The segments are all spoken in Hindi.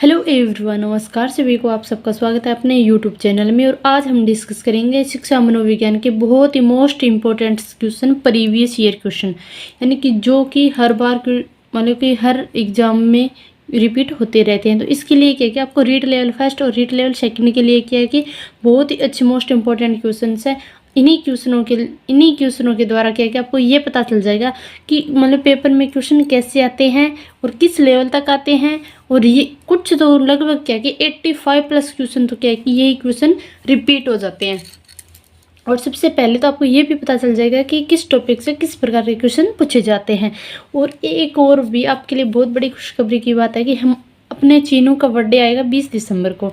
हेलो एवरीवन, नमस्कार सभी को। आप सबका स्वागत है अपने यूट्यूब चैनल में। और आज हम डिस्कस करेंगे शिक्षा मनोविज्ञान के बहुत ही most important question, previous year question, यानी कि जो कि हर बार मतलब कि हर एग्जाम में रिपीट होते रहते हैं। तो इसके लिए क्या है कि आपको रीड लेवल फर्स्ट और रीड लेवल सेकंड के लिए क्या है कि बहुत ही अच्छे मोस्ट इम्पोर्टेंट क्वेश्चन है। इन्हीं क्वेश्चनों के द्वारा क्या है कि आपको ये पता चल जाएगा कि मतलब पेपर में क्वेश्चन कैसे आते हैं और किस लेवल तक आते हैं। और ये कुछ तो लगभग क्या है कि 85+ क्वेश्चन तो क्या है कि यही क्वेश्चन रिपीट हो जाते हैं। और सबसे पहले तो आपको ये भी पता चल जाएगा कि किस टॉपिक से किस प्रकार के क्वेश्चन पूछे जाते हैं। और एक और भी आपके लिए बहुत बड़ी खुशखबरी की बात है कि हम अपने चीनू का बर्थडे आएगा 20 दिसंबर को।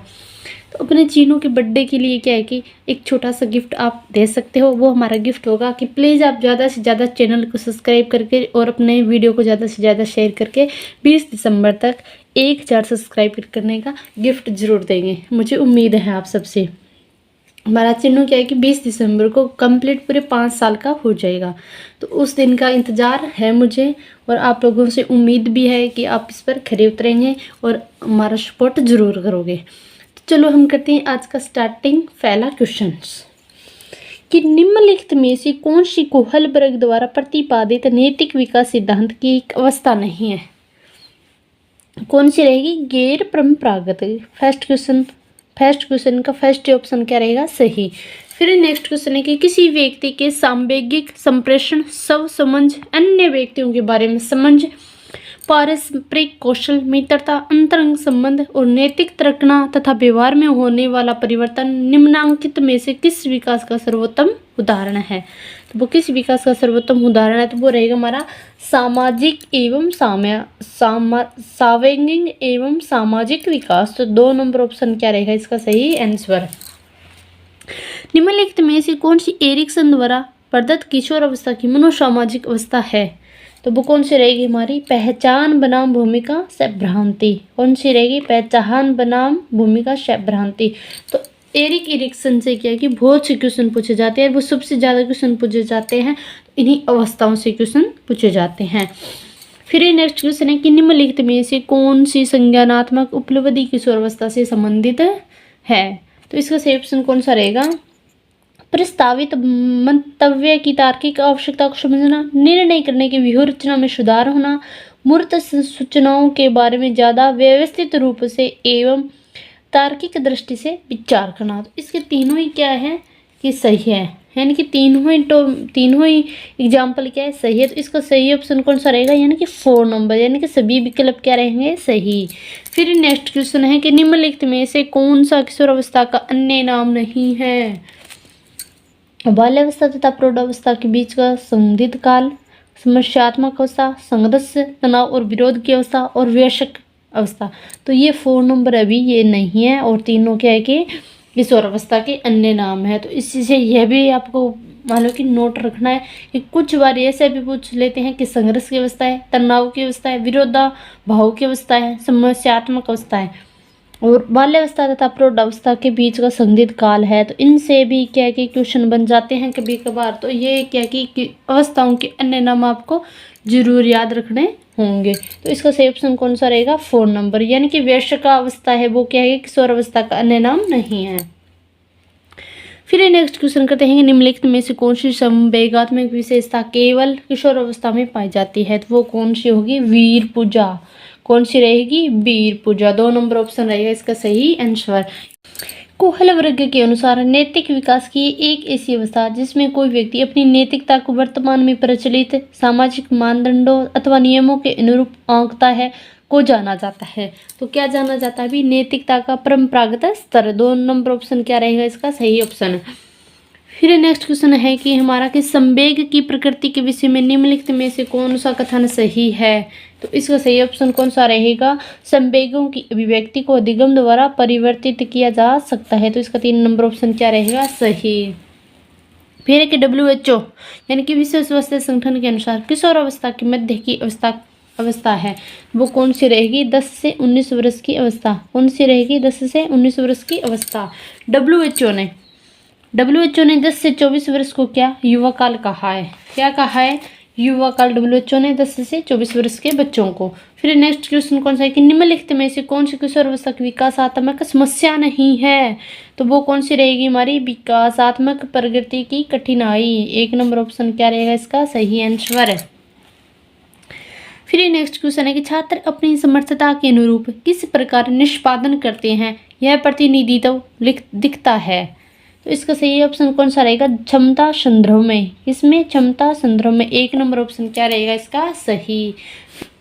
तो अपने चीनू के बर्थडे के लिए क्या है कि एक छोटा सा गिफ्ट आप दे सकते हो। वो हमारा गिफ्ट होगा कि प्लीज़ आप ज़्यादा से ज़्यादा चैनल को सब्सक्राइब करके और अपने वीडियो को ज़्यादा से ज़्यादा शेयर करके 20 दिसंबर तक 1000 सब्सक्राइब करने का गिफ्ट ज़रूर देंगे। मुझे उम्मीद है आप सबसे। हमारा चिन्ह क्या है कि 20 दिसंबर को कंप्लीट पूरे 5 साल का हो जाएगा। तो उस दिन का इंतज़ार है मुझे, और आप लोगों से उम्मीद भी है कि आप इस पर खरे उतरेंगे और हमारा सपोर्ट ज़रूर करोगे। तो चलो हम करते हैं आज का स्टार्टिंग। पहला क्वेश्चन कि निम्नलिखित में से कौन सी कोहलबर्ग द्वारा प्रतिपादित नैतिक विकास सिद्धांत की एक अवस्था नहीं है? कौन सी रहेगी? गैर परंपरागत। फर्स्ट क्वेश्चन का फर्स्ट ऑप्शन क्या रहेगा? सही। फिर नेक्स्ट क्वेश्चन है कि किसी व्यक्ति के सांवेगिक संप्रेषण, स्व समझ, अन्य व्यक्तियों के बारे में समझ, पारस्परिक कौशल, मित्रता, अंतरंग संबंध और नैतिक तर्कना तथा व्यवहार में होने वाला परिवर्तन निम्नांकित में से किस विकास का सर्वोत्तम उदाहरण है? तो वो किस विकास का सर्वोत्तम उदाहरण है? तो वो रहेगा हमारा सामाजिक एवं सांवेगिक एवं सामाजिक विकास। तो 2 नंबर ऑप्शन क्या रहेगा इसका सही आंसर? निम्नलिखित में से कौन सी एरिक्सन द्वारा प्रदत्त किशोर अवस्था की मनोसामाजिक अवस्था है? तो वो कौन सी रहेगी हमारी? पहचान बनाम भूमिका से भ्रांति। कौन सी रहेगी? पहचान बनाम भूमिका से भ्रांति। तो एरिक एरिक्सन से क्या है कि बहुत से क्वेश्चन पूछे जाते हैं। वो सबसे ज़्यादा क्वेश्चन पूछे जाते हैं, इन्हीं अवस्थाओं से क्वेश्चन पूछे जाते हैं। फिर ये नेक्स्ट क्वेश्चन है कि निम्नलिखित में से कौन सी संज्ञानात्मक उपलब्धि किशोर अवस्था से संबंधित है? तो इसका सही ऑप्शन कौन सा रहेगा? प्रस्तावित मंतव्य की तार्किक आवश्यकता को समझना, निर्णय करने की व्यूह रचना में सुधार होना, मूर्त सूचनाओं के बारे में ज़्यादा व्यवस्थित रूप से एवं तार्किक दृष्टि से विचार करना। तो इसके तीनों ही क्या है कि सही है, यानी कि तीनों ही एग्जाम्पल क्या है? सही है। तो इसका सही ऑप्शन कौन सा रहेगा? यानी कि 4 नंबर, यानी कि सभी विकल्प क्या रहेंगे? सही। फिर नेक्स्ट क्वेश्चन है कि निम्नलिखित में से कौन सा किशोर अवस्था का अन्य नाम नहीं है? बाल्यावस्था तथा प्रौढ़ावस्था के बीच का संदिग्ध काल, समस्यात्मक अवस्था, संघर्ष, तनाव और विरोध की अवस्था और वयस्क अवस्था। तो ये 4 नंबर अभी ये नहीं है, और तीनों क्या है कि किशोर अवस्था के अन्य नाम है। तो इसी से यह भी आपको मान कि नोट रखना है कि कुछ बार ऐसे भी पूछ लेते हैं कि संघर्ष की अवस्था है, तनाव की अवस्था है, विरोधाभाव की अवस्था है, समस्यात्मक अवस्था है, और बाल्यावस्था तथा प्रौढ़ावस्था के बीच का संदिग्ध काल है। तो इनसे भी क्या है कि क्वेश्चन बन जाते हैं कभी कभार। तो ये क्या है कि अवस्थाओं के अन्य नाम आपको जरूर याद रखने होंगे। तो इसका सही ऑप्शन कौन सा रहेगा? 4 नंबर, यानी कि वयस्क अवस्था है वो क्या है? किशोर अवस्था का अन्य नाम नहीं है। फिर नेक्स्ट क्वेश्चन करते हैं निम्नलिखित में से कौन सी संवेगात्मक विशेषता केवल किशोर अवस्था में पाई जाती है? तो वो कौन सी होगी? वीर पूजा। कौन सी रहेगी? वीर पूजा। 2 नंबर ऑप्शन रहेगा इसका सही आंसर। कोहलबर्ग के अनुसार नैतिक विकास की एक ऐसी अवस्था जिसमें कोई व्यक्ति अपनी नैतिकता को वर्तमान में प्रचलित सामाजिक मानदंडों अथवा नियमों के अनुरूप आंकता है को जाना जाता है। तो क्या जाना जाता है? भी नैतिकता का परंपरागत स्तर। 2 नंबर ऑप्शन क्या रहेगा इसका सही ऑप्शन? फिर नेक्स्ट क्वेश्चन है कि हमारा कि संवेग की प्रकृति के विषय में निम्नलिखित में से कौन सा कथन सही है? तो इसका सही ऑप्शन कौन सा रहेगा? संवेगों की अभिव्यक्ति को अधिगम द्वारा परिवर्तित किया जा सकता है। तो इसका 3 नंबर ऑप्शन क्या रहेगा? सही। फिर कि WHO यानी कि विश्व स्वास्थ्य संगठन के अनुसार किशोर अवस्था की मध्य की अवस्था है, वो कौन सी रहेगी? 10 से 19 वर्ष की अवस्था। कौन सी रहेगी? 10 से 19 वर्ष की अवस्था। WHO ने 10 से 24 वर्ष को क्या युवा काल कहा है? क्या कहा है? युवा काल WHO ने 10 से 24 वर्ष के बच्चों को। फिर नेक्स्ट क्वेश्चन कौन सा है कि निम्नलिखित में से कौन सी किशोरावस्था की विकासात्मक समस्या नहीं है, तो वो कौन सी रहेगी हमारी विकासात्मक प्रगति की कठिनाई। 1 नंबर ऑप्शन क्या रहेगा इसका सही आंसर। फिर नेक्स्ट क्वेश्चन है कि छात्र अपनी समर्थता के अनुरूप किस प्रकार निष्पादन करते हैं, यह प्रतिनिधित्व दिखता है। तो इसका सही ऑप्शन कौन सा रहेगा क्षमता संदर्भ में। इसमें क्षमता संदर्भ में 1 नंबर ऑप्शन क्या रहेगा इसका सही।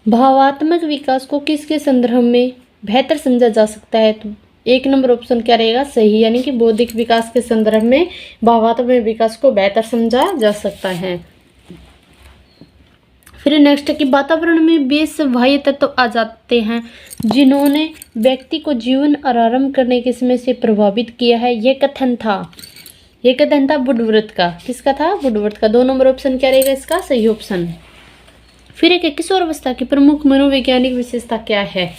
भावात्मक विकास को किसके संदर्भ में बेहतर समझा जा सकता है, तो 1 नंबर ऑप्शन क्या रहेगा सही, यानी कि बौद्धिक विकास के संदर्भ में भावात्मक विकास को बेहतर समझा जा सकता है। फिर नेक्स्ट है कि वातावरण में बेस बाह्य तत्व आ जाते हैं जिन्होंने व्यक्ति को जीवन आरंभ करने के समय से प्रभावित किया है। यह कथन था वुडवर्थ का। किसका था वुडवर्थ का। 2 नंबर ऑप्शन क्या रहेगा इसका सही ऑप्शन। फिर एक किशोरावस्था की प्रमुख मनोवैज्ञानिक विशेषता क्या है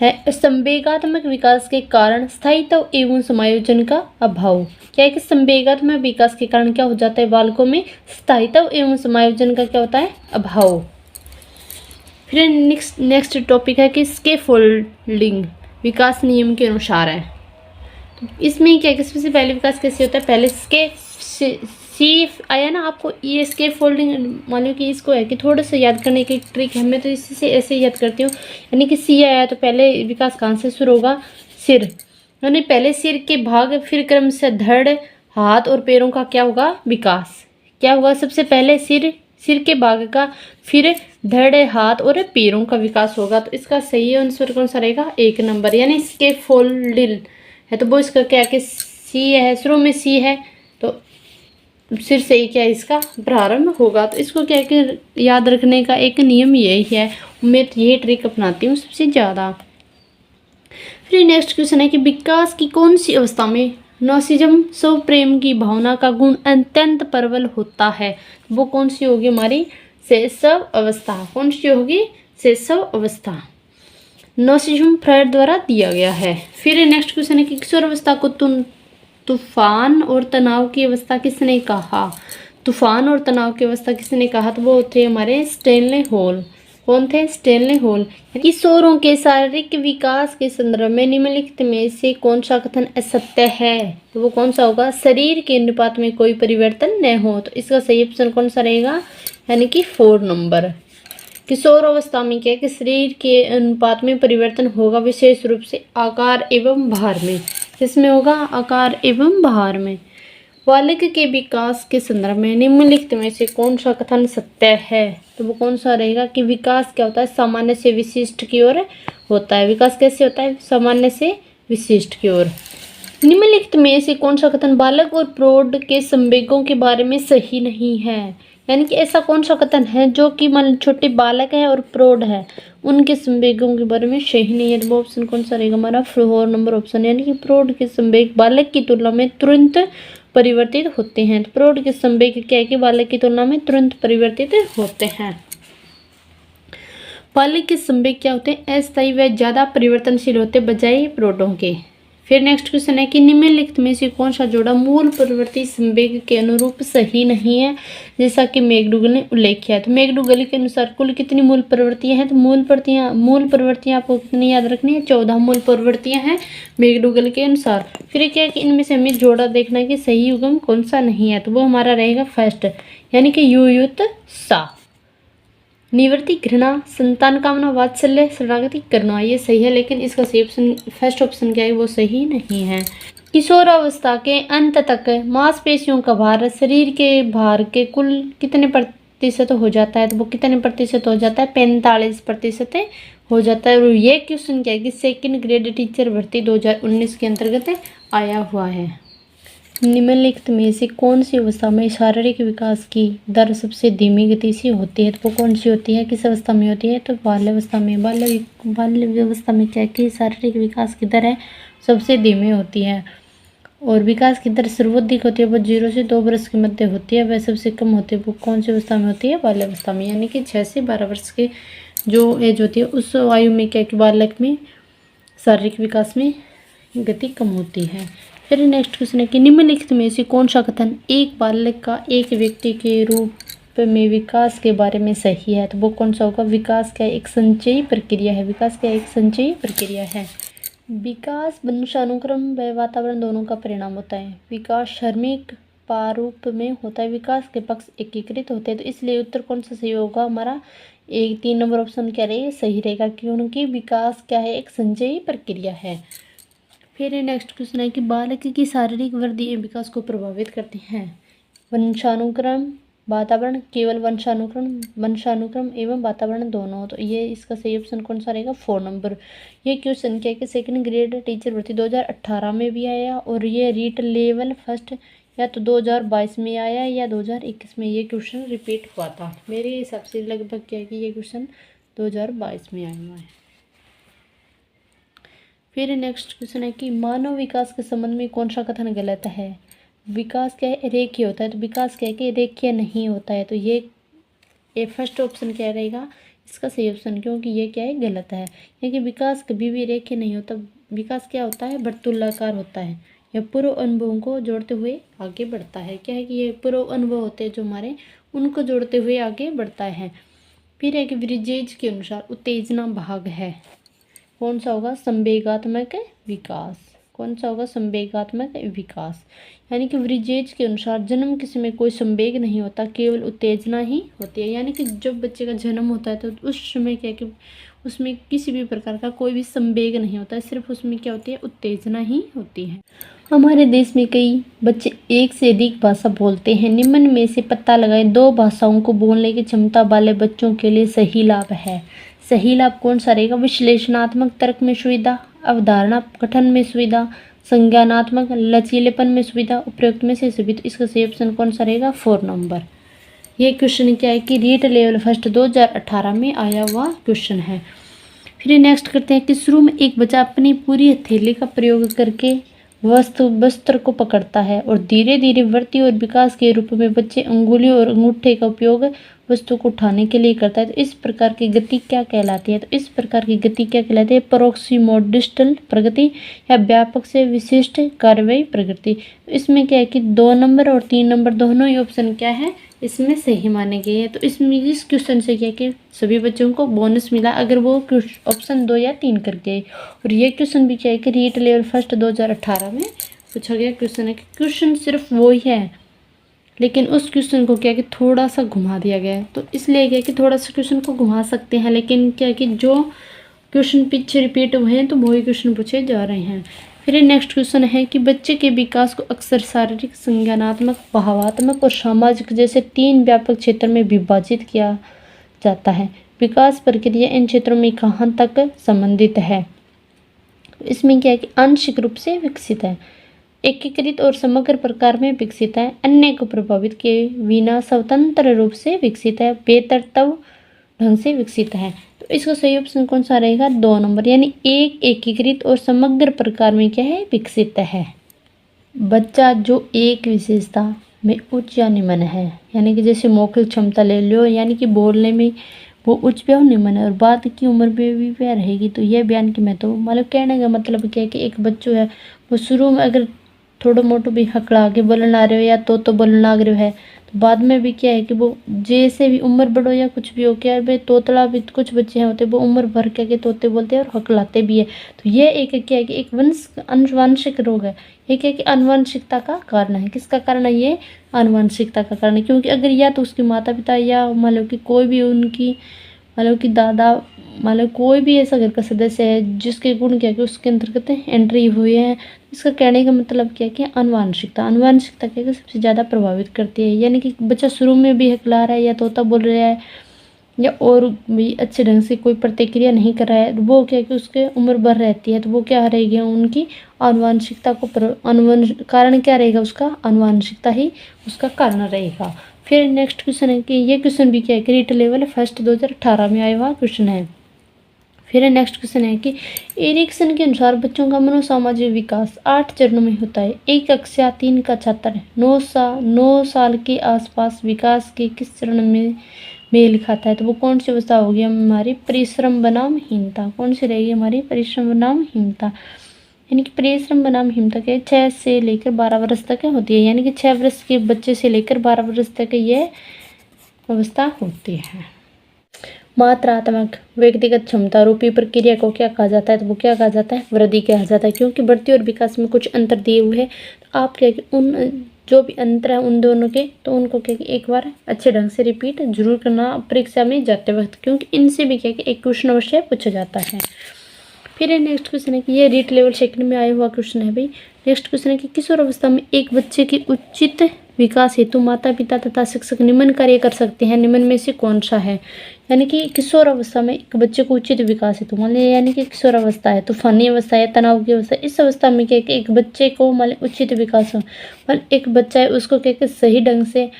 संवेगात्मक विकास के कारण स्थायित्व एवं समायोजन का अभाव। क्या है कि संवेगात्मक विकास के कारण क्या हो जाता है बालकों में स्थायित्व एवं समायोजन का क्या होता है अभाव। फिर नेक्स्ट टॉपिक है कि स्कैफोल्डिंग विकास नियम के अनुसार है। तो इसमें क्या है सबसे पहले विकास कैसे होता है, पहले सी आया ना आपको, ये स्केप फोल्डिंग मान लो कि इसको है कि थोड़ा सा याद करने की ट्रिक है, मैं तो इससे ऐसे याद करती हूँ। यानी कि सी आया तो पहले विकास कहाँ से शुरू होगा सिर, यानी पहले सिर के भाग फिर क्रम से धड़ हाथ और पैरों का क्या होगा विकास। क्या होगा सबसे पहले सिर के भाग का, फिर धड़ हाथ और पैरों का विकास होगा। तो इसका सही आंसर कौन सा रहेगा 1 नंबर, यानी स्केप फोल्डिंग है। तो वो इसका क्या कि सी है, शुरू में सी है तो सिर से ही क्या इसका प्रारंभ होगा। तो इसको क्या कि याद रखने का एक नियम यही है, मैं तो यही ट्रिक अपनाती हूँ सबसे ज़्यादा। फिर नेक्स्ट क्वेश्चन है कि विकास की कौन सी अवस्था में नार्सिसिज्म स्व प्रेम की भावना का गुण अत्यंत प्रबल होता है। वो कौन सी होगी हमारी शैशव अवस्था। कौन सी होगी शैशव अवस्था। नार्सिसिज्म फ्रायड द्वारा दिया गया है। फिर नेक्स्ट क्वेश्चन है कि किशोरावस्था को तूफान और तनाव की अवस्था किसने कहा। तूफान और तनाव की अवस्था किसने कहा, तो वो थे हमारे स्टैनले हॉल। कौन थे स्टैनले हॉल। किशोरों के शारीरिक विकास के संदर्भ में निम्नलिखित में से कौन सा कथन असत्य है, तो वो कौन सा होगा शरीर के अनुपात में कोई परिवर्तन न हो। तो इसका सही ऑप्शन कौन सा रहेगा, यानी कि 4 नंबर। किशोर अवस्था में क्या है कि शरीर के अनुपात में परिवर्तन होगा, विशेष रूप से आकार एवं भार में। इसमें होगा आकार एवं भार में। बालक के विकास के संदर्भ में निम्नलिखित में से कौन सा कथन सत्य है, तो वो कौन सा रहेगा कि विकास क्या होता है सामान्य से विशिष्ट की ओर होता है। विकास कैसे होता है सामान्य से विशिष्ट की ओर। निम्नलिखित में से कौन सा कथन बालक और प्रौढ़ के संवेगों के बारे में सही नहीं है, यानी कि ऐसा कौन सा कथन है जो कि मान छोटे बालक है और प्रौढ़ है उनके संवेगों के बारे में सही नहीं है। तो वो ऑप्शन कौन सा रहेगा हमारा 4 नंबर ऑप्शन, यानी कि प्रौढ़ के संवेग बालक की तुलना में तुरंत परिवर्तित होते हैं। तो प्रौढ़ के संवेग क्या है कि बालक की तुलना में तुरंत परिवर्तित होते हैं। बालक के संवेग क्या होते हैं अस्थायी व ज्यादा परिवर्तनशील होते बजाय प्रौढ़ों के। फिर नेक्स्ट क्वेश्चन है कि निम्नलिखित में से कौन सा जोड़ा मूल प्रवृत्ति संवेग के अनुरूप सही नहीं है, जैसा कि मैकडूगल ने उल्लेख किया है। तो मैकडूगल के अनुसार कुल कितनी मूल प्रवृत्तियां हैं, तो मूल प्रवृत्तियां आपको कितनी याद रखनी है 14 मूल प्रवृत्तियां हैं मैकडूगल के अनुसार। फिर क्या है कि इनमें से हमें जोड़ा देखना है कि सही युग्म कौन सा नहीं है, तो वो हमारा रहेगा फर्स्ट, यानी कि युयुत सा। निवृत्ति घृणा संतान कामना वात्सल्य शरणागति करना ये सही है, लेकिन इसका सही ऑप्शन फर्स्ट ऑप्शन क्या है वो सही नहीं है। किशोरावस्था के अंत तक मांसपेशियों का भार शरीर के भार के कुल कितने प्रतिशत हो जाता है, तो वो कितने प्रतिशत हो जाता है 45% हो जाता है। और ये क्वेश्चन क्या है कि सेकंड ग्रेड टीचर भर्ती 2019 के अंतर्गत आया हुआ है। निम्नलिखित में से कौन सी अवस्था में शारीरिक विकास की दर सबसे धीमी गति से होती है, तो वो कौन सी होती है किस अवस्था में होती है, तो बाल्यावस्था में। बाल्यावस्था में क्या कि शारीरिक विकास की दर है सबसे धीमी होती है और विकास की दर सर्वाधिक होती है वो 0 से 2 वर्ष के मध्य होती है, वह सबसे कम होती है वो कौन सी अवस्था में होती है बाल्यावस्था में, यानी कि 6 से 12 वर्ष के जो एज होती है उस आयु में क्या कि बालक में शारीरिक विकास में गति कम होती है। फिर नेक्स्ट क्वेश्चन है कि निम्नलिखित में से कौन सा कथन एक बालक का एक व्यक्ति के रूप में विकास के बारे में सही है। तो वो कौन सा होगा? विकास क्या है? एक संचयी प्रक्रिया है। विकास क्या है? एक संचयी प्रक्रिया है। विकास वंशानुक्रम व वातावरण दोनों का परिणाम होता है। विकास श्रमिक प्रारूप में होता है। विकास के पक्ष एकीकृत होते हैं। तो इसलिए उत्तर कौन सा सही होगा हमारा? 3 नंबर ऑप्शन क्या रहेगा? सही रहेगा, क्योंकि विकास क्या है? एक संचयी प्रक्रिया है। फिर नेक्स्ट क्वेश्चन है कि बालक की शारीरिक वृद्धि एवं विकास को प्रभावित करती हैं वंशानुक्रम, वातावरण, केवल वंशानुक्रम एवं वातावरण दोनों। तो ये इसका सही ऑप्शन कौन सा रहेगा? 4 नंबर। ये क्वेश्चन क्या है कि सेकंड ग्रेड टीचर भर्ती 2018 में भी आया और ये रीट लेवल फर्स्ट या तो 2022 में आया या 2021 में ये क्वेश्चन रिपीट हुआ था। मेरे हिसाब से लगभग क्या है कि ये क्वेश्चन 2022 में आया हुआ है। फिर नेक्स्ट क्वेश्चन है कि मानव विकास के संबंध में कौन सा कथन गलत है? विकास क्या है? रेखीय होता है। तो विकास क्या है कि रेखीय नहीं होता है। तो ये फर्स्ट ऑप्शन क्या रहेगा? इसका सही ऑप्शन, क्योंकि ये क्या है? गलत है, क्योंकि विकास कभी भी रेखीय नहीं होता। विकास क्या होता है? वर्तुलाकार होता है। यह पूर्व अनुभवों को जोड़ते हुए आगे बढ़ता है। क्या है कि ये पूर्व अनुभव होते हैं जो हमारे, उनको जोड़ते हुए आगे बढ़ता है। फिर है कि ब्रिजेज के अनुसार उत्तेजना भाग है। कौन सा होगा? संवेगात्मक विकास। कौन सा होगा? संवेगात्मक विकास। यानी कि ब्रिजेज के अनुसार जन्म के समय कोई संवेग नहीं होता, केवल उत्तेजना ही होती है। यानी कि जब बच्चे का जन्म होता है तो उस समय क्या है कि उसमें किसी भी प्रकार का कोई भी संवेग नहीं होता है, सिर्फ उसमें क्या होती है? उत्तेजना ही होती है। हमारे देश में कई बच्चे एक से अधिक भाषा बोलते हैं। निम्न में से पता लगाएं 2 भाषाओं को बोलने की क्षमता वाले बच्चों के लिए सही लाभ है। सही लाभ कौन सा रहेगा? विश्लेषणात्मक तर्क में सुविधा, अवधारणा गठन में सुविधा, संज्ञानात्मक लचीलेपन में सुविधा, उपरोक्त में से सभी। तो इसका सही ऑप्शन कौन सा रहेगा? 4 नंबर। ये क्वेश्चन क्या है कि रीट लेवल फर्स्ट 2018 में आया हुआ क्वेश्चन है। फिर नेक्स्ट करते हैं कि शुरू में एक बच्चा अपनी पूरी हथेली का प्रयोग करके वस्त्र को पकड़ता है और धीरे धीरे वृद्धि और विकास के रूप में बच्चे अंगुलियों और अंगूठे का उपयोग वस्तु को उठाने के लिए करता है। तो इस प्रकार की गति क्या कहलाती है? तो इस प्रकार की गति क्या कहलाती है? प्रोक्सिमोडिस्टल प्रगति या व्यापक से विशिष्ट कार्यवाही प्रगति। तो इसमें क्या है कि 2 नंबर और 3 नंबर दोनों ही ऑप्शन क्या है? इसमें सही माने गए हैं। तो इसमें इस क्वेश्चन से क्या कि सभी बच्चों को बोनस मिला अगर वो ऑप्शन 2 या 3 कर गए। और ये क्वेश्चन भी क्या है कि रीट लेवल फर्स्ट 2018 में पूछा गया क्वेश्चन है कि क्वेश्चन सिर्फ वो ही है, लेकिन उस क्वेश्चन को क्या कि थोड़ा सा घुमा दिया गया है। तो इसलिए क्या कि थोड़ा सा क्वेश्चन को घुमा सकते हैं, लेकिन क्या कि जो क्वेश्चन पीछे रिपीट हुए हैं तो वही क्वेश्चन पूछे जा रहे हैं। फिर नेक्स्ट क्वेश्चन है कि बच्चे के विकास को अक्सर शारीरिक, संज्ञानात्मक, भावात्मक और सामाजिक जैसे 3 व्यापक क्षेत्र में विभाजित किया जाता है। विकास प्रक्रिया इन क्षेत्रों में कहाँ तक संबंधित है? इसमें क्या है कि आंशिक रूप से विकसित है, एकीकृत और समग्र प्रकार में विकसित है, अन्य को प्रभावित किए बिना स्वतंत्र रूप से विकसित है, बेतरतीब ढंग से विकसित है। तो इसका सही ऑप्शन कौन सा रहेगा? 2 नंबर। यानी एक एकीकृत और समग्र प्रकार में क्या है? विकसित है। बच्चा जो एक विशेषता में उच्च या निम्न है, यानी कि जैसे मौखिक क्षमता ले लो, यानी कि बोलने में वो उच्च भी और निम्न है और बात की उम्र में भी वह रहेगी, तो यह बयान की महत्व। मतलब कहने का मतलब क्या है कि एक बच्चों है वो शुरू में अगर थोड़ा मोटो भी हकड़ा के बोलने आ रहे हो या तो बोलने आ रहे है, तो बाद में भी क्या है कि वो जैसे भी उम्र बढ़ो या कुछ भी हो, क्या भाई तोतला भी कुछ बच्चे हैं होते वो उम्र भर के तोते बोलते हैं और हकलाते भी है। तो ये एक क्या है कि एक अनुवांशिक रोग है। ये क्या है कि अनुवांशिकता का कारण है। किसका कारण है? ये अनुवांशिकता का कारण है, क्योंकि अगर या तो उसके माता पिता या मान लो कि कोई भी उनकी मान लो कि दादा, मान लो कोई भी ऐसा घर का सदस्य है जिसके गुण क्या कि उसके अंतर्गत एंट्री हुए हैं। इसका कहने का मतलब क्या है कि अनुवांशिकता क्या है सबसे ज़्यादा प्रभावित करती है। यानी कि बच्चा शुरू में भी हकला रहा है या तोता बोल रहा है या और भी अच्छे ढंग से कोई प्रतिक्रिया नहीं कर रहा है, वो क्या है कि उसके उम्र भर रहती है, तो वो क्या रहेगी? उनकी अनुवांशिकता को कारण क्या रहेगा? उसका अनुवांशिकता ही उसका कारण रहेगा। फिर नेक्स्ट क्वेश्चन है कि ये क्वेश्चन भी क्या है कि रीट लेवल फर्स्ट 2018 में आया हुआ क्वेश्चन है। फिर नेक्स्ट क्वेश्चन है कि एरिक्सन के अनुसार बच्चों का मनोसामाजिक विकास 8 चरणों में होता है। एक कक्षा 3 का छात्र 9 साल के आसपास विकास के किस चरण में मेल खाता है? तो वो कौन सी अवस्था होगी हमारी? परिश्रम बनाम हीनता। कौन सी रहेगी हमारी? परिश्रम बनाम हीनता। यानी कि परिश्रम बनाम हीनता के 6 से लेकर 12 वर्ष तक होती है। यानी कि 6 वर्ष के बच्चे से लेकर 12 वर्ष तक ये अवस्था होती है। मात्रात्मक व्यक्तिगत क्षमता रूपी प्रक्रिया को क्या कहा जाता है? तो वो क्या कहा जाता है? वृद्धि कहा जाता है, क्योंकि बढ़ती और विकास में कुछ अंतर दिए हुए हैं। तो आप क्या कि उन जो भी अंतर है उन दोनों के, तो उनको क्या कि एक बार अच्छे ढंग से रिपीट जरूर करना परीक्षा में जाते वक्त, क्योंकि इनसे भी क्या कि एक क्वेश्चन अवश्य पूछा जाता है। फिर नेक्स्ट क्वेश्चन है कि ये रीट लेवल सेकंड में आया हुआ क्वेश्चन है भाई। नेक्स्ट क्वेश्चन है कि किशोर अवस्था में एक बच्चे के उचित विकास हेतु माता पिता तथा शिक्षक निम्न कार्य कर सकते हैं, निम्न में से कौन सा है? यानी कि किशोर अवस्था में एक बच्चे को उचित विकास हेतु, मान लीजिए यानी कि किशोर अवस्था है, तूफानी अवस्था है, तनाव की अवस्था, इस अवस्था में क्या है कि एक बच्चे को मान लीजिए उचित विकास हो, मान एक बच्चा है उसको क्या कि सही ढंग से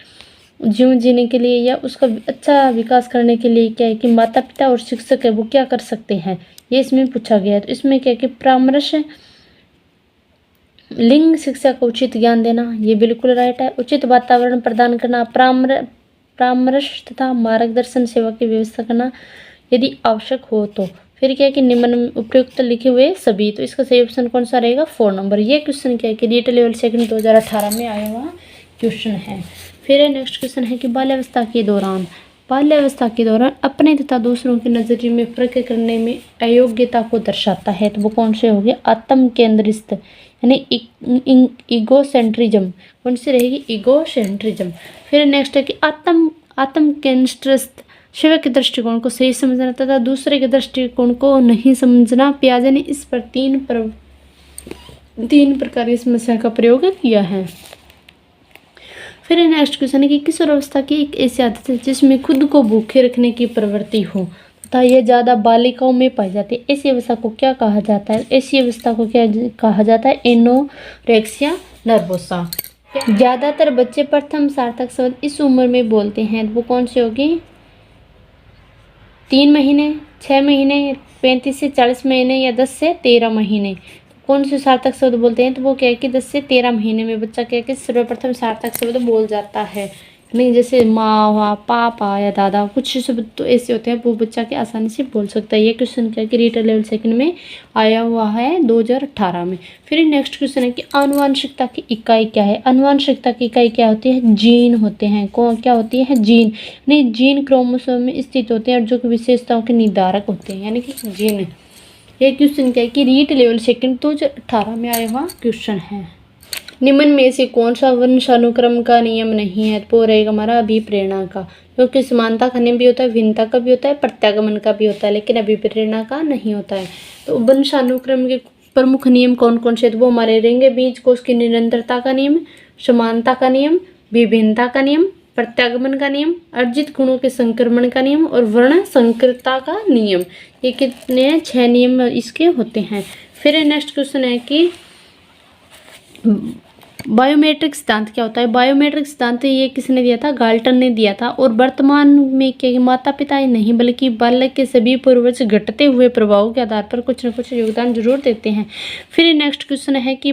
जीवन जीने के लिए या उसका अच्छा विकास करने के लिए क्या है कि माता पिता और शिक्षक है वो क्या कर सकते हैं, ये इसमें पूछा गया है। तो इसमें क्या है कि परामर्श, लिंग शिक्षा को उचित ज्ञान देना, ये बिल्कुल राइट है। उचित वातावरण प्रदान करना, परामर्श तथा मार्गदर्शन सेवा की व्यवस्था करना यदि आवश्यक हो तो। फिर क्या है कि निम्न में उपयुक्त लिखे हुए सभी, तो इसका सही ऑप्शन कौन सा रहेगा? 4 नंबर। ये क्वेश्चन क्या है कि रीट लेवल सेकंड 2018 में आया हुआ क्वेश्चन है। फिर नेक्स्ट क्वेश्चन है कि बाल्यावस्था के दौरान अपने तथा दूसरों के नजरिए में फर्क करने में अयोग्यता को दर्शाता है, तो वो कौन से हो गए? आत्म केंद्रित यानी ईगोसेंट्रिज्म, कौन सी रहेगी? ईगोसेंट्रिज्म। फिर नेक्स्ट है कि आत्म केंद्रित शिव के दृष्टिकोण को सही समझना तथा दूसरे के दृष्टिकोण को नहीं समझना। पियाजे ने इस पर तीन प्रकार की समस्या का प्रयोग किया है। फिर नेक्स्ट क्वेश्चन है कि किशोर अवस्था की एक ऐसी आदत है जिसमें खुद को भूखे रखने की प्रवृत्ति हो तथा यह ज़्यादा बालिकाओं में पाई जाती है, ऐसी अवस्था को क्या कहा जाता है? ऐसी अवस्था को क्या कहा जाता है? Anorexia nervosa. ज़्यादातर बच्चे प्रथम सार्थक शब्द इस उम्र में बोलते हैं, वो कौन सी होगी? 3 महीने, 6 महीने, 35 से 40 महीने या 10 से 13 महीने। कौन से सार्थक शब्द बोलते हैं? तो वो क्या है कि 10 से 13 महीने में बच्चा क्या है कि सर्वप्रथम सार्थक शब्द बोल जाता है। नहीं जैसे माँ हुआ, पापा या दादा, कुछ शब्द तो ऐसे होते हैं वो बच्चा के आसानी से बोल सकता है। ये क्वेश्चन क्या है कि रीट लेवल सेकंड में आया हुआ है 2018 में। फिर नेक्स्ट क्वेश्चन है कि आनुवंशिकता की इकाई क्या है? आनुवंशिकता की इकाई क्या होती है? जीन होते हैं। कौन क्या होती है? जीन। नहीं, जीन क्रोमोसोम में स्थित होते हैं और जो कि विशेषताओं के निर्धारक होते हैं, यानी कि जीन। ये क्वेश्चन क्या है कि रीट लेवल सेकंड 2018 में आया हुआ क्वेश्चन है। निम्न में से कौन सा वंशानुक्रम का नियम नहीं है? तो रहेगा हमारा अभिप्रेरणा का, क्योंकि समानता का नियम भी होता है, भिन्नता का भी होता है, प्रत्यागमन का भी होता है, लेकिन अभिप्रेरणा का नहीं होता है। तो वंशानुक्रम के प्रमुख नियम कौन कौन से? तो वो हमारे रहेंगे बीज कोश की निरंतरता का नियम, समानता का नियम, विभिन्नता का नियम, प्रत्यागमन का नियम, अर्जित गुणों के संक्रमण का नियम और वर्ण संकरता का नियम। ये कितने? 6 नियम इसके होते हैं। फिर नेक्स्ट क्वेश्चन है कि बायोमेट्रिक सिद्धांत क्या होता है? बायोमेट्रिक सिद्धांत ये किसने दिया था? गाल्टन ने दिया था। और वर्तमान में क्या माता पिता ही नहीं बल्कि बालक के सभी पूर्वज घटते हुए प्रभावों के आधार पर कुछ न कुछ योगदान जरूर देते हैं। फिर नेक्स्ट क्वेश्चन है कि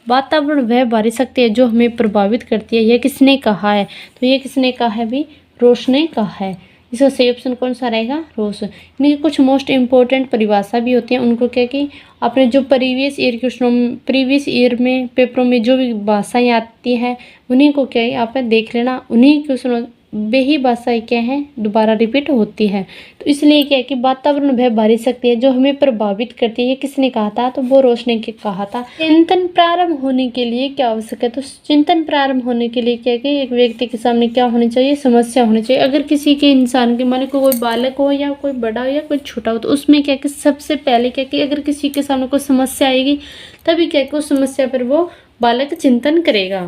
वातावरण वह भारी शक्ति है जो हमें प्रभावित करती है, यह किसने कहा है? तो ये किसने कहा है भी? रोश ने कहा है। इसका सही ऑप्शन कौन सा रहेगा? रोश। इनकी कुछ मोस्ट इम्पोर्टेंट परिभाषा भी होती है, उनको क्या कि आपने जो प्रीवियस ईयर में पेपरों में जो भी भाषाएं आती हैं उन्हीं को क्या है आप देख लेना, उन्हीं क्वेश्चन वे ही भाषाएं क्या है दोबारा रिपीट होती है। तो इसलिए क्या है कि वातावरण वह भारी शक्ति है जो हमें प्रभावित करती है, ये किसने कहा था? तो वो रोश ने कहा था। चिंतन प्रारंभ होने के लिए क्या आवश्यक है? तो चिंतन प्रारंभ होने के लिए क्या है कि एक व्यक्ति के सामने क्या होनी चाहिए? समस्या होनी चाहिए। अगर किसी के इंसान के मान को कोई बालक हो या कोई बड़ा हो या कोई छोटा हो, तो उसमें क्या कि सबसे पहले क्या कि अगर किसी के सामने कोई समस्या आएगी तभी क्या कि उस समस्या पर वो बालक चिंतन करेगा।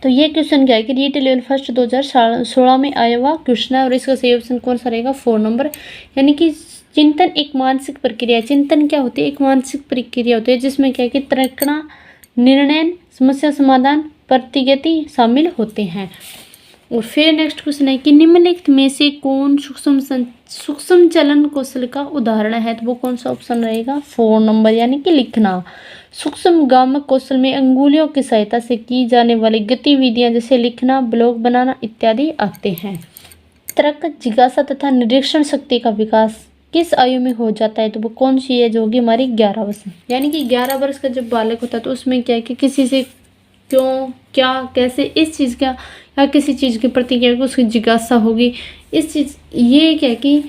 तो ये क्वेश्चन क्या है कि रीट लेवल फर्स्ट 2016 में आया हुआ क्वेश्चन है और इसका सही ऑप्शन कौन सा रहेगा? 4 नंबर। यानी कि चिंतन एक मानसिक प्रक्रिया है। चिंतन क्या होती है? एक मानसिक प्रक्रिया होती है जिसमें क्या है कि तर्कना, निर्णय, समस्या समाधान, प्रतिगति शामिल होते हैं। और फिर नेक्स्ट क्वेश्चन है कि निम्नलिखित में से कौन सूक्ष्म चलन कौशल का उदाहरण है? तो वो कौन सा ऑप्शन रहेगा? 4 नंबर, यानी कि लिखना। सूक्ष्म गामक कौशल में अंगुलियों की सहायता से की जाने वाली गतिविधियां जैसे लिखना, ब्लॉग बनाना इत्यादि आते हैं। तर्क, जिज्ञासा तथा निरीक्षण शक्ति का विकास किस आयु में हो जाता है? तो वो कौन सी है? जो होगी हमारी 11 वर्ष। यानी कि 11 वर्ष का जब बालक होता है तो उसमें क्या है कि किसी से क्यों, क्या, कैसे, इस चीज़ का या किसी चीज़ के प्रति क्या है कि उसकी जिज्ञासा होगी। इस चीज़ ये क्या है कि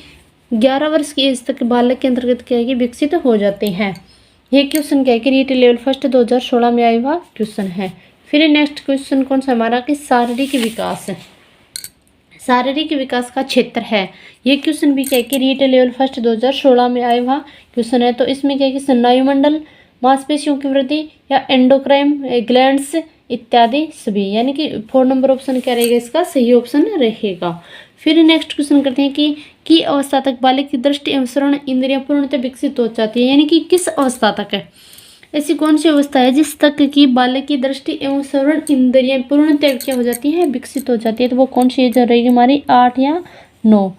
11 वर्ष की एज तक बालक के अंतर्गत क्या है कि विकसित हो जाते हैं। ये क्वेश्चन क्या है कि रीट लेवल फर्स्ट 2016 में आया हुआ क्वेश्चन है। फिर नेक्स्ट क्वेश्चन कौन सा हमारा कि शारीरिक विकास है, शारीरिक विकास का क्षेत्र है। ये क्वेश्चन भी क्या है कि रीट लेवल फर्स्ट 2016 में आया हुआ क्वेश्चन है। तो इसमें क्या है कि स्नायुमंडल, मांसपेशियों की वृद्धि या एंडोक्राइन ग्लैंड्स इत्यादि सभी, यानी कि 4 नंबर ऑप्शन क्या रहेगा, इसका सही ऑप्शन रहेगा। फिर नेक्स्ट क्वेश्चन करते हैं कि अवस्था तक बालक की दृष्टि एवं श्रवण इंद्रियां पूर्णतः विकसित हो जाती है, यानी कि किस अवस्था तक है, ऐसी कौन सी अवस्था है जिस तक की बालक की दृष्टि एवं श्रवण इंद्रियां पूर्णतः क्या हो जाती है, विकसित हो जाती है। तो वो कौन सी एज रहेगी हमारी, 8 या 9।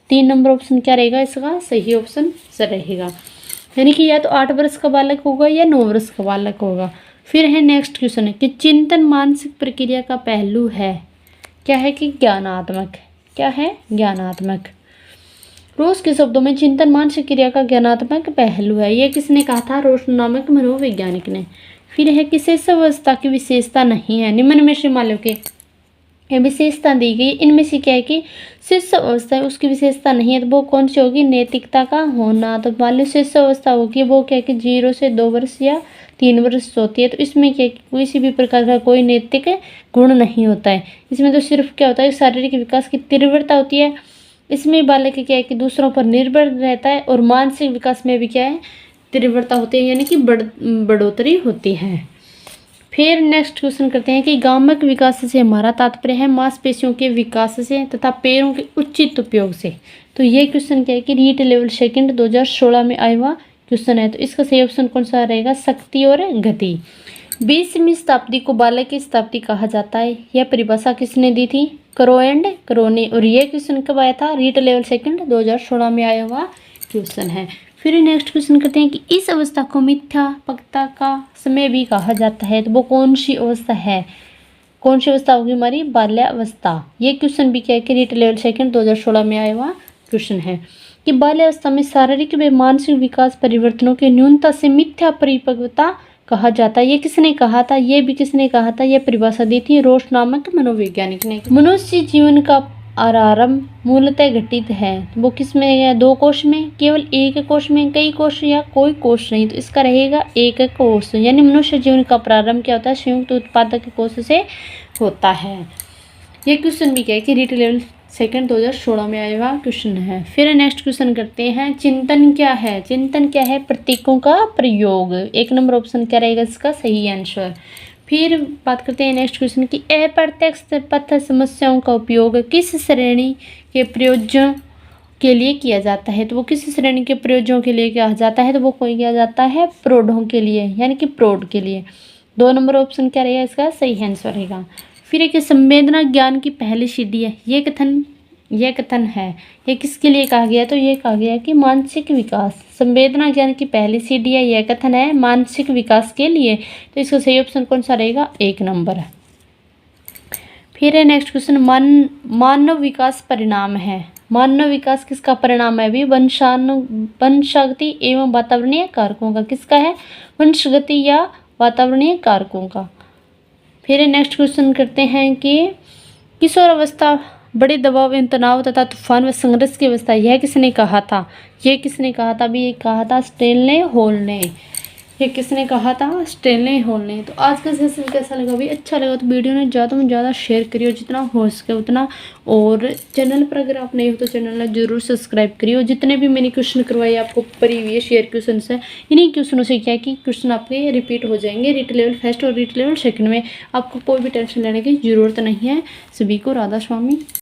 3 नंबर ऑप्शन क्या रहेगा, इसका सही ऑप्शन रहेगा, यानी कि या तो 8 वर्ष का बालक होगा या 9 वर्ष का बालक होगा। फिर है नेक्स्ट क्वेश्चन है कि चिंतन मानसिक प्रक्रिया का पहलू है, क्या है कि ज्ञानात्मक, क्या है ज्ञानात्मक। रोज के शब्दों में चिंतन मानसिक क्रिया का ज्ञानात्मक पहलू है, ये किसने कहा था, रोश नामक मनोवैज्ञानिक ने। फिर है कि शिष्यावस्था की विशेषता नहीं है, निम्न में से मान लो कि विशेषता दी गई, इनमें से क्या है कि शिष्य अवस्था है उसकी विशेषता नहीं है, तो वो कौन सी होगी, नैतिकता का होना। तो मान लो शिष्य अवस्था होगी वो क्या है कि 0 से 2 वर्ष या 3 वर्ष होती है। तो इसमें क्या है कि किसी भी प्रकार का कोई नैतिक गुण नहीं होता है, इसमें तो सिर्फ क्या होता है, शारीरिक विकास की तीव्रता होती है। इसमें बालक क्या है कि दूसरों पर निर्भर रहता है, और मानसिक विकास में भी क्या है, तीव्रता होती है, यानी कि बढ़ोतरी होती है। फिर नेक्स्ट क्वेश्चन करते हैं कि गामक विकास से हमारा तात्पर्य है मांसपेशियों के विकास से तथा पैरों के उचित उपयोग से। तो ये क्वेश्चन क्या है कि रीट लेवल सेकंड 2016 में आया हुआ क्वेश्चन है। तो इसका सही ऑप्शन कौन सा रहेगा, शक्ति और गति। 20वीं शताब्दी को बालक की शताब्दी कहा जाता है, यह परिभाषा किसने दी थी, करो एंड करोने। और ये क्वेश्चन कब आया था, रीट लेवल सेकंड 2016 में आया हुआ क्वेश्चन है। फिर नेक्स्ट क्वेश्चन करते हैं कि इस अवस्था को मिथ्यात्मकता का समय भी कहा जाता है। तो वो कौन सी अवस्था है, कौन सी अवस्था होगी हमारी, बाल्यावस्था। ये क्वेश्चन भी क्या है कि रीट लेवल सेकंड 2016 में आया हुआ क्वेश्चन है कि बाल्यावस्था में शारीरिक व मानसिक विकास परिवर्तनों की न्यूनता से मिथ्या परिपक्वता कहा जाता है। ये किसने कहा था, ये भी किसने कहा था, ये परिभाषा दी थी रोश नामक मनोवैज्ञानिक ने। मनुष्य जीवन का आरंभ मूलतः घटित है, वो किस में है, 2 कोश में, केवल एक कोश में, कई कोश या कोई कोश नहीं। तो इसका रहेगा एक कोश, यानी मनुष्य जीवन का प्रारंभ क्या होता है, संयुक्त उत्पादक कोश से होता है। ये क्वेश्चन भी क्या है कि रीट लेवल सेकंड 2016 में आया हुआ क्वेश्चन है। फिर नेक्स्ट क्वेश्चन करते हैं, चिंतन क्या है, चिंतन क्या है, प्रतीकों का प्रयोग। 1 नंबर ऑप्शन क्या रहेगा इसका सही आंसर। फिर बात करते हैं नेक्स्ट क्वेश्चन की अप्रत्यक्ष पथ समस्याओं का उपयोग किस श्रेणी के प्रयोजन के लिए किया जाता है। तो वो किस श्रेणी के प्रयोजनों के लिए किया जाता है, तो वो कोई किया जाता है प्रौढ़ों के लिए, यानी कि प्रौढ़ के लिए। 2 नंबर ऑप्शन क्या रहेगा इसका सही आंसर रहेगा। फिर एक संवेदना ज्ञान की पहली सीढ़ी है, ये कथन है, ये किसके लिए कहा गया, तो ये कहा गया कि मानसिक विकास, संवेदना ज्ञान की पहली सीढ़ी है, यह कथन है मानसिक विकास के लिए। तो इसका सही ऑप्शन कौन सा रहेगा, 1 नंबर है। फिर है नेक्स्ट क्वेश्चन, मानव विकास परिणाम है, मानव विकास किसका परिणाम है, भी वंशगति एवं वातावरणीय कारकों का, किसका है, वंशगति या वातावरणीय कारकों का। फिर नेक्स्ट क्वेश्चन करते हैं कि किशोर अवस्था बड़े दबाव एवं तनाव तथा तूफान व संघर्ष की अवस्था, यह किसने कहा था, ये किसने कहा था, भी ये कहा था स्टेनले हॉल ने। ये किसने कहा था, स्टेनले हॉल ने। तो आज का सेशन कैसा लगा भाई, अच्छा लगा तो वीडियो ने ज़्यादा से ज़्यादा शेयर करिए जितना हो सके उतना, और चैनल पर अगर आप नहीं हो तो चैनल ने जरूर सब्सक्राइब करिए। और जितने भी मैंने क्वेश्चन करवाए आपको प्रीवियस ईयर क्वेश्चन है, इन्हीं क्वेश्चनों से क्या है कि क्वेश्चन आपके रिपीट हो जाएंगे रीट लेवल फर्स्ट और रीट लेवल सेकंड में। आपको कोई भी टेंशन लेने की ज़रूरत नहीं है। सभी को राधा स्वामी।